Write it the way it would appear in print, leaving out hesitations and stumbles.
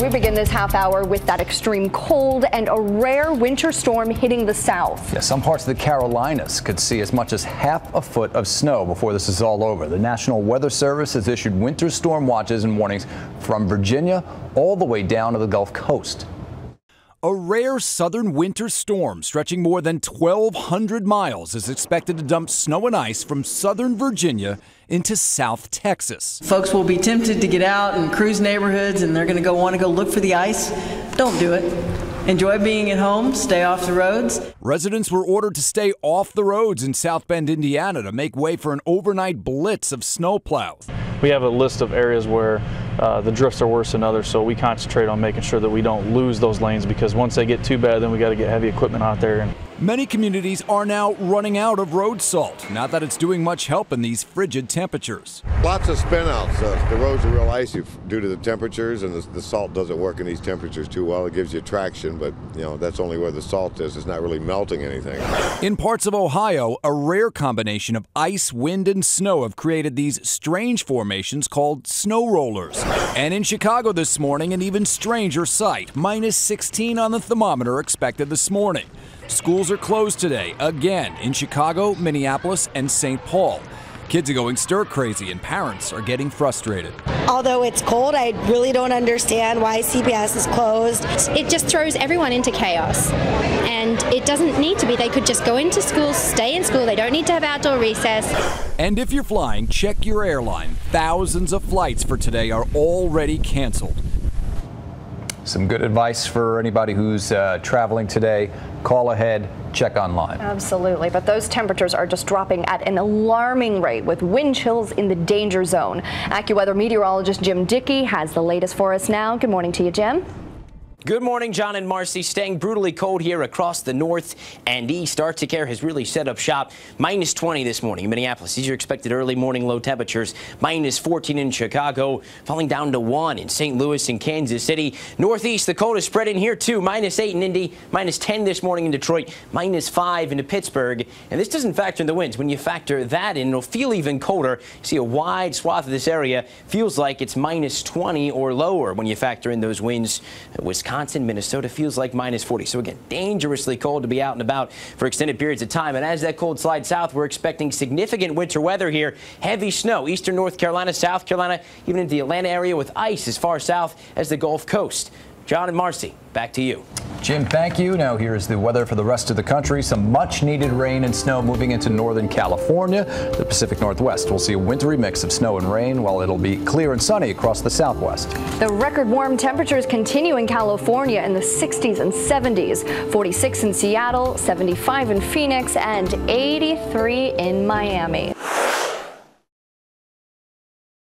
We begin this half hour with that extreme cold and a rare winter storm hitting the south. Yeah, some parts of the Carolinas could see as much as half a foot of snow before this is all over. The National Weather Service has issued winter storm watches and warnings from Virginia all the way down to the Gulf Coast. A rare southern winter storm stretching more than 1,200 miles is expected to dump snow and ice from southern Virginia into South Texas. Folks will be tempted to get out and cruise neighborhoods, and they're going to want to go look for the ice. Don't do it. Enjoy being at home. Stay off the roads. Residents were ordered to stay off the roads in South Bend, Indiana, to make way for an overnight blitz of snowplows. We have a list of areas where the drifts are worse than others, so we concentrate on making sure that we don't lose those lanes, because once they get too bad, then we got to get heavy equipment out there. Many communities are now running out of road salt. Not that it's doing much help in these frigid temperatures. Lots of spin outs. The roads are real icy due to the temperatures, and the salt doesn't work in these temperatures too well. It gives you traction, but that's only where the salt is. It's not really melting anything. In parts of Ohio, a rare combination of ice, wind, and snow have created these strange formations called snow rollers. And in Chicago this morning, an even stranger sight. Minus 16 on the thermometer expected this morning. Schools are closed today, again, in Chicago, Minneapolis, and St. Paul. Kids are going stir-crazy, and parents are getting frustrated. Although it's cold, I really don't understand why CPS is closed. It just throws everyone into chaos, and it doesn't need to be. They could just go into school, stay in school. They don't need to have outdoor recess. And if you're flying, check your airline. Thousands of flights for today are already canceled. Some good advice for anybody who's traveling today. Call ahead, check online. Absolutely, but those temperatures are just dropping at an alarming rate with wind chills in the danger zone. AccuWeather meteorologist Jim Dickey has the latest for us now. Good morning to you, Jim. Good morning, John and Marcy. Staying brutally cold here across the north and east. Arctic Air has really set up shop. Minus 20 this morning in Minneapolis. These are expected early morning low temperatures. Minus 14 in Chicago, falling down to 1 in St. Louis and Kansas City. Northeast, the coldest spread in here too. Minus 8 in Indy, minus 10 this morning in Detroit, minus 5 into Pittsburgh. And this doesn't factor in the winds. When you factor that in, it'll feel even colder. See a wide swath of this area. Feels like it's minus 20 or lower when you factor in those winds. Wisconsin, Minnesota feels like minus 40. So again, dangerously cold to be out and about for extended periods of time. And as that cold slides south, we're expecting significant winter weather here. Heavy snow, eastern North Carolina, South Carolina, even into the Atlanta area with ice as far south as the Gulf Coast. John and Marcy, back to you. Jim, thank you. Now here's the weather for the rest of the country. Some much needed rain and snow moving into northern California. The Pacific Northwest will see a wintry mix of snow and rain, while it'll be clear and sunny across the southwest. The record warm temperatures continue in California in the 60s and 70s. 46 in Seattle, 75 in Phoenix, and 83 in Miami.